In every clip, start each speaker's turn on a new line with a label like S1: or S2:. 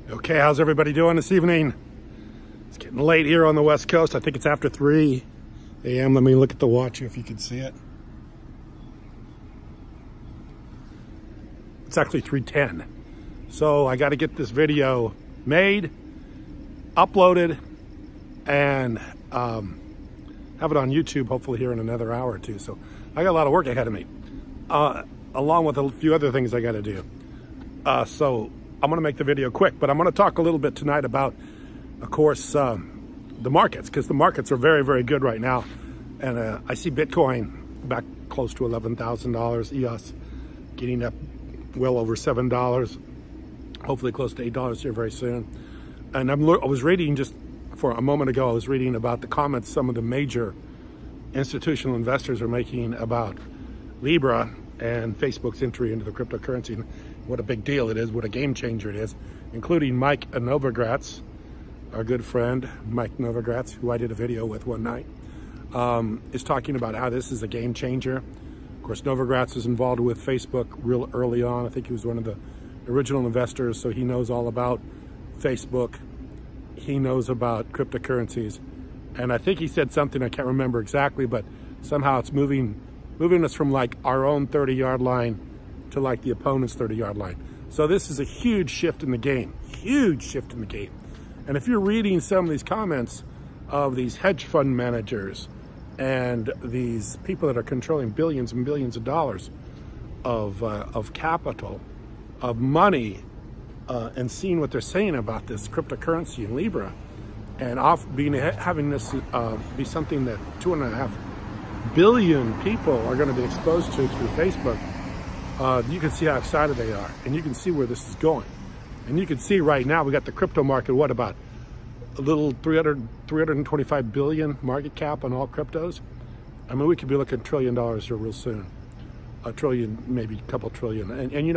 S1: Okay, how's everybody doing this evening? It's getting late here on the West Coast. I think it's after 3 a.m. Let me look at the watch if you can see it. It's actually 3:10. So I got to get this video made, uploaded, and have it on YouTube hopefully here in another hour or two. So I got a lot of work ahead of me, along with a few other things I got to do. So I'm going to make the video quick, but I'm going to talk a little bit tonight about, of course, the markets, because the markets are very, very good right now. And I see Bitcoin back close to $11,000, EOS getting up well over $7, hopefully close to $8 here very soon. And I was reading just for a moment ago, I was reading about the comments some of the major institutional investors are making about Libra and Facebook's entry into the cryptocurrency, and what a big deal it is, what a game changer it is, including Mike Novogratz, our good friend, Mike Novogratz, who I did a video with one night, is talking about how this is a game changer. Of course, Novogratz was involved with Facebook real early on. I think he was one of the original investors, so he knows all about Facebook. He knows about cryptocurrencies. And I think he said something, I can't remember exactly, but somehow it's moving us from like our own 30-yard line to like the opponent's 30-yard line. So this is a huge shift in the game, huge shift in the game. And if you're reading some of these comments of these hedge fund managers and these people that are controlling billions and billions of dollars of capital, of money, and seeing what they're saying about this cryptocurrency in Libra, and having this be something that 2.5 billion people are going to be exposed to through Facebook, you can see how excited they are, and you can see where this is going. And you can see right now we got the crypto market, what, about a little 325 billion market cap on all cryptos. I mean, we could be looking at $1 trillion here real soon. A trillion, maybe a couple trillion. And you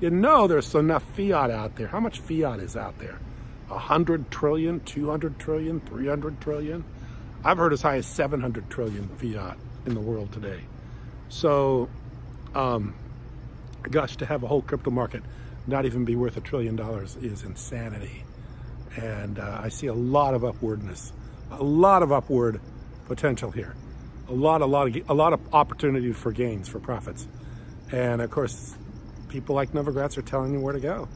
S1: know there's enough fiat out there. How much fiat is out there? 100 trillion, 200 trillion, 300 trillion. I've heard as high as 700 trillion fiat in the world today. So, gosh, to have a whole crypto market not even be worth $1 trillion is insanity. And I see a lot of upwardness, a lot of upward potential here, a lot of opportunity for gains, for profits. And of course, people like Novogratz are telling you where to go.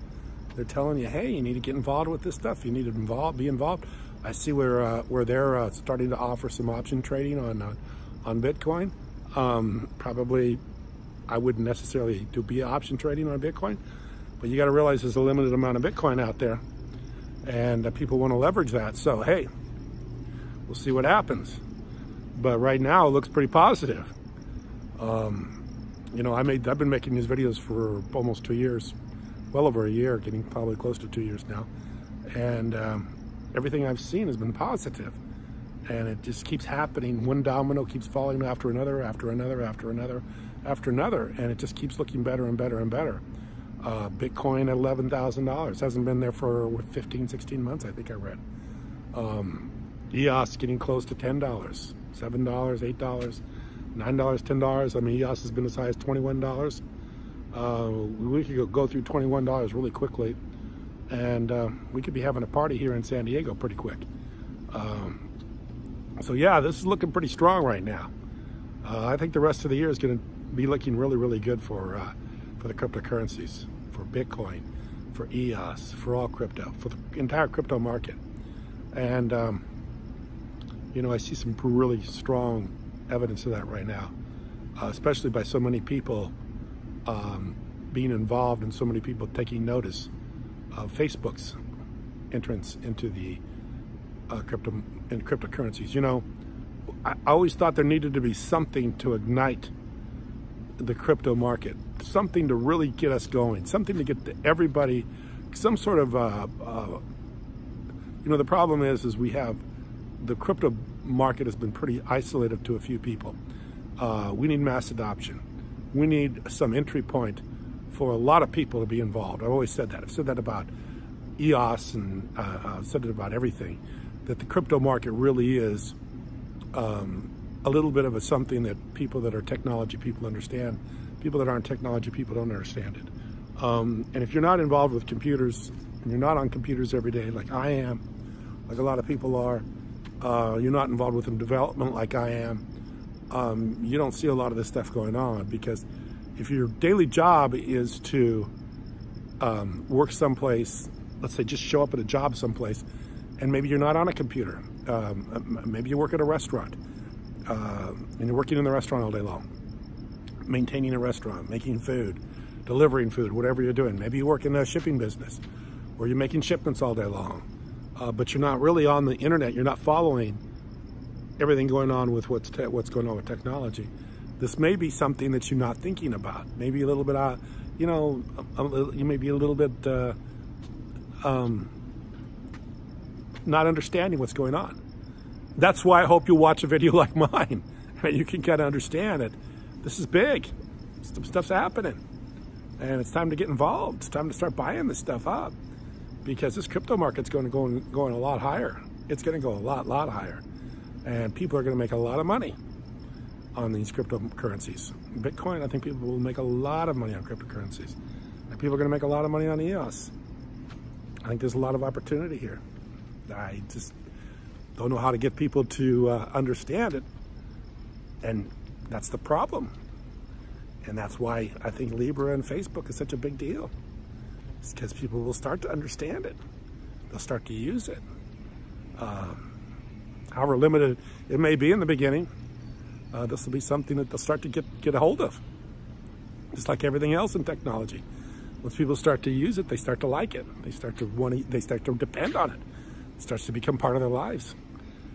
S1: They're telling you, hey, you need to get involved with this stuff. You need to be involved. I see where they're starting to offer some option trading on Bitcoin. Probably, I wouldn't necessarily be option trading on Bitcoin, but you got to realize there's a limited amount of Bitcoin out there, and people want to leverage that. So hey, we'll see what happens. But right now, it looks pretty positive. You know, I've been making these videos for almost 2 years, well over a year, getting probably close to 2 years now, and everything I've seen has been positive, and it just keeps happening. One domino keeps falling after another, after another, after another, after another, and it just keeps looking better and better and better. Bitcoin at $11,000 hasn't been there for 15, 16 months, I think I read. EOS getting close to $10, $7, $8, $9, $10. I mean, EOS has been as high as $21. We could go through $21 really quickly, and we could be having a party here in San Diego pretty quick. So yeah, this is looking pretty strong right now. I think the rest of the year is going to be looking really, really good for the cryptocurrencies, for Bitcoin, for EOS, for all crypto, for the entire crypto market. And you know, I see some really strong evidence of that right now, especially by so many people being involved and so many people taking notice of Facebook's entrance into the cryptocurrencies. You know, I always thought there needed to be something to ignite the crypto market, something to really get us going, something to get everybody, some sort of, you know, the problem is we have, the crypto market has been pretty isolated to a few people. We need mass adoption. We need some entry point for a lot of people to be involved. I've always said that. I've said that about EOS, and I've said it about everything, that the crypto market really is a little bit of a something that people that are technology people understand. People that aren't technology people don't understand it. And if you're not involved with computers, and you're not on computers every day like I am, like a lot of people are, you're not involved with development like I am, you don't see a lot of this stuff going on, because if your daily job is to work someplace, let's say just show up at a job someplace, and maybe you're not on a computer, maybe you work at a restaurant, and you're working in the restaurant all day long, maintaining a restaurant, making food, delivering food, whatever you're doing. Maybe you work in a shipping business where you're making shipments all day long, but you're not really on the internet. You're not following everything going on with what's going on with technology. This may be something that you're not thinking about. Maybe a little bit, you may be a little bit not understanding what's going on. That's why I hope you watch a video like mine. You can kind of understand it. This is big. Some stuff's happening. And it's time to get involved. It's time to start buying this stuff up, because this crypto market's going a lot higher. It's going to go a lot higher. And people are going to make a lot of money on these cryptocurrencies. Bitcoin, I think people will make a lot of money on cryptocurrencies. And people are going to make a lot of money on EOS. I think there's a lot of opportunity here. I just don't know how to get people to understand it. And that's the problem. And that's why I think Libra and Facebook is such a big deal. It's because people will start to understand it. They'll start to use it. However limited it may be in the beginning, this will be something that they'll start to get a hold of. Just like everything else in technology. Once people start to use it, they start to like it. They start to depend on it. It starts to become part of their lives.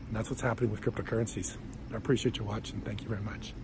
S1: And that's what's happening with cryptocurrencies. I appreciate you watching. Thank you very much.